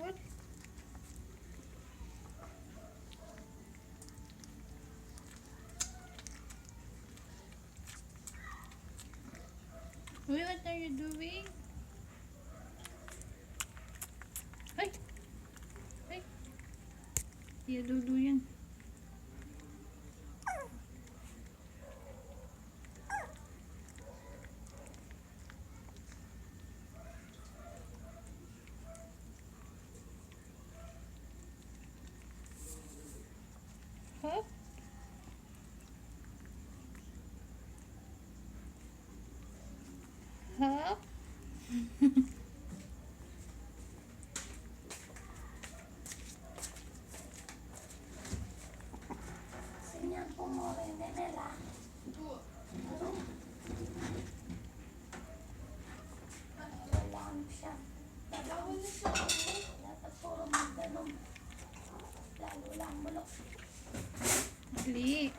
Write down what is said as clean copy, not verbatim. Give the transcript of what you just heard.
What? Wait, what are you doing? Ay! Ay! Iya, dudu yan. Hop! Hop! Señor, como de nela. Walang siya. Dapat puro magdanom. Lalo lang bulok. Dali.